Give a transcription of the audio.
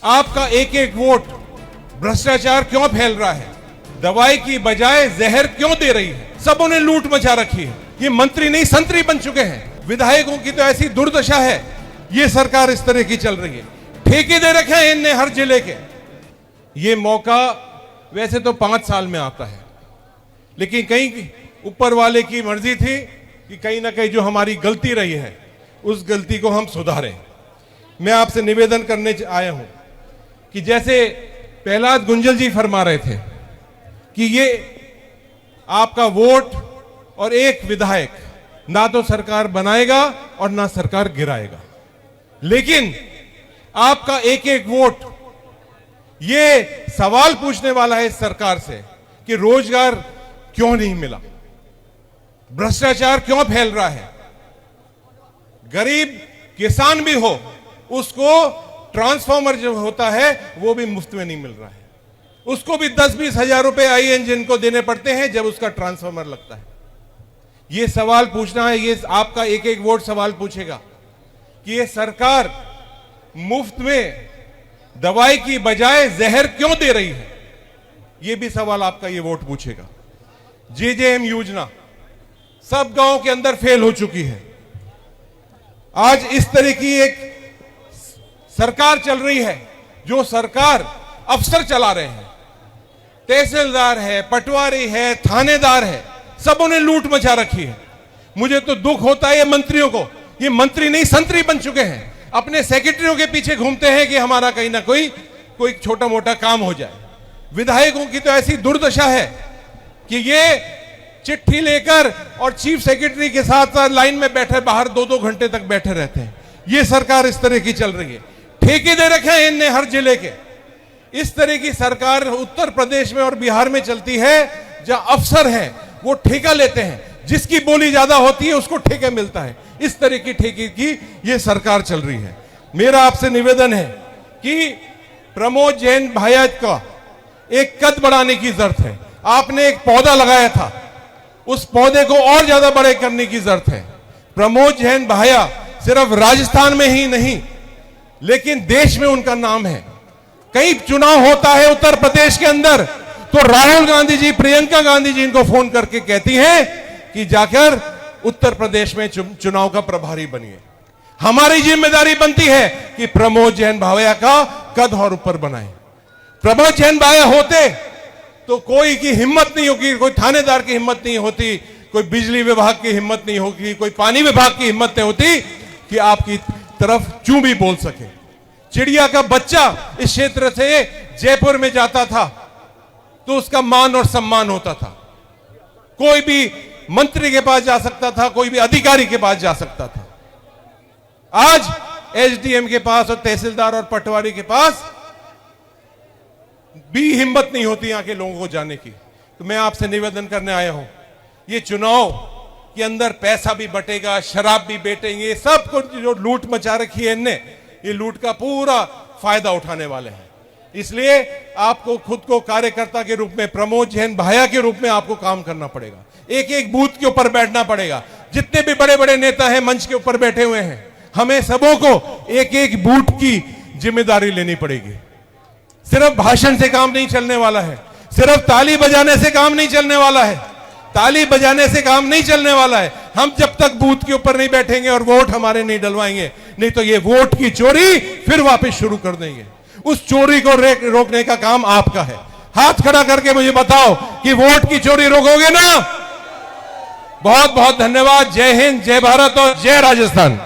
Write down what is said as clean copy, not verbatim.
आपका एक एक वोट भ्रष्टाचार क्यों फैल रहा है, दवाई की बजाय जहर क्यों दे रही है। सबों ने लूट मचा रखी है। ये मंत्री नहीं संतरी बन चुके हैं। विधायकों की तो ऐसी दुर्दशा है। ये सरकार इस तरह की चल रही है। ठेके दे रखे हैं इनने हर जिले के। ये मौका वैसे तो 5 साल में आता है, लेकिन कहीं ऊपर वाले की मर्जी थी कि कहीं ना कहीं जो हमारी गलती रही है उस गलती को हम सुधारें। मैं आपसे निवेदन करने आया हूं कि जैसे प्रहलाद गुंजल जी फरमा रहे थे कि ये आपका वोट और एक विधायक ना तो सरकार बनाएगा और ना सरकार गिराएगा, लेकिन आपका एक एक वोट ये सवाल पूछने वाला है इस सरकार से कि रोजगार क्यों नहीं मिला, भ्रष्टाचार क्यों फैल रहा है। गरीब किसान भी हो उसको ट्रांसफार्मर जो होता है वो भी मुफ्त में नहीं मिल रहा है। उसको भी 10-20 हजार रुपए INGN को देने पड़ते हैं जब उसका ट्रांसफार्मर लगता है। ये सवाल पूछना है, ये आपका एक एक वोट सवाल पूछेगा कि ये सरकार मुफ्त में दवाई की बजाय जहर क्यों दे रही है। ये भी सवाल आपका ये वोट पूछेगा। JJM योजना सब गांव के अंदर फेल हो चुकी है। आज इस तरह की एक सरकार चल रही है जो सरकार अफसर चला रहे हैं, तहसीलदार है, पटवारी है, थानेदार है, सबों ने लूट मचा रखी है। मुझे तो दुख होता है ये मंत्रियों को। ये मंत्री नहीं संतरी बन चुके हैं। अपने सेक्रेटरियों के पीछे घूमते हैं कि हमारा कहीं ना कोई छोटा मोटा काम हो जाए। विधायकों की तो ऐसी दुर्दशा है कि ये चिट्ठी लेकर और चीफ सेक्रेटरी के साथ लाइन में बैठे बाहर 2-2 घंटे तक बैठे रहते हैं। ये सरकार इस तरह की चल रही है। ठेके दे रखे हैं इनने हर जिले के। इस तरह की सरकार उत्तर प्रदेश में और बिहार में चलती है जहां अफसर हैं वो ठेका लेते हैं, जिसकी बोली ज्यादा होती है उसको ठेका मिलता है। इस तरह की ठेके की ये सरकार चल रही है। मेरा आपसे निवेदन है कि प्रमोद जैन भाया का एक कद बढ़ाने की जरूरत है। आपने एक पौधा लगाया था, उस पौधे को और ज्यादा बड़े करने की जरूरत है। प्रमोद जैन भाया सिर्फ राजस्थान में ही नहीं लेकिन देश में उनका नाम है। कई चुनाव होता है उत्तर प्रदेश के अंदर तो राहुल गांधी जी, प्रियंका गांधी जी इनको फोन करके कहती हैं कि जाकर उत्तर प्रदेश में चुनाव का प्रभारी बनिए। हमारी जिम्मेदारी बनती है कि प्रमोद जैन भाया का कद और ऊपर बनाए। प्रमोद जैन भाया होते तो कोई की हिम्मत नहीं होगी, कोई थानेदार की हिम्मत नहीं होती, कोई बिजली विभाग की हिम्मत नहीं होगी, कोई पानी विभाग की हिम्मत नहीं होती कि आपकी तरफ चूं भी बोल सके। चिड़िया का बच्चा इस क्षेत्र से जयपुर में जाता था तो उसका मान और सम्मान होता था। कोई भी मंत्री के पास जा सकता था, कोई भी अधिकारी के पास जा सकता था। आज SDM के पास और तहसीलदार और पटवारी के पास भी हिम्मत नहीं होती यहां के लोगों को जाने की। तो मैं आपसे निवेदन करने आया हूं, ये चुनाव के अंदर पैसा भी बटेगा, शराब भी बेटेंगे, सब कुछ जो लूट मचा रखी है इनने, ये लूट का पूरा फायदा उठाने वाले हैं। इसलिए आपको खुद को कार्यकर्ता के रूप में, प्रमोद जैन भाया के रूप में आपको काम करना पड़ेगा। एक एक बूथ के ऊपर बैठना पड़ेगा। जितने भी बड़े बड़े नेता हैं मंच के ऊपर बैठे हुए हैं, हमें सबों को एक एक बूथ की जिम्मेदारी लेनी पड़ेगी। सिर्फ भाषण से काम नहीं चलने वाला है, सिर्फ ताली बजाने से काम नहीं चलने वाला है, ताली बजाने से काम नहीं चलने वाला है। हम जब तक बूथ के ऊपर नहीं बैठेंगे और वोट हमारे नहीं डलवाएंगे, नहीं तो ये वोट की चोरी फिर वापस शुरू कर देंगे। उस चोरी को रोकने का काम आपका है। हाथ खड़ा करके मुझे बताओ कि वोट की चोरी रोकोगे ना। बहुत बहुत धन्यवाद। जय हिंद, जय भारत और जय राजस्थान।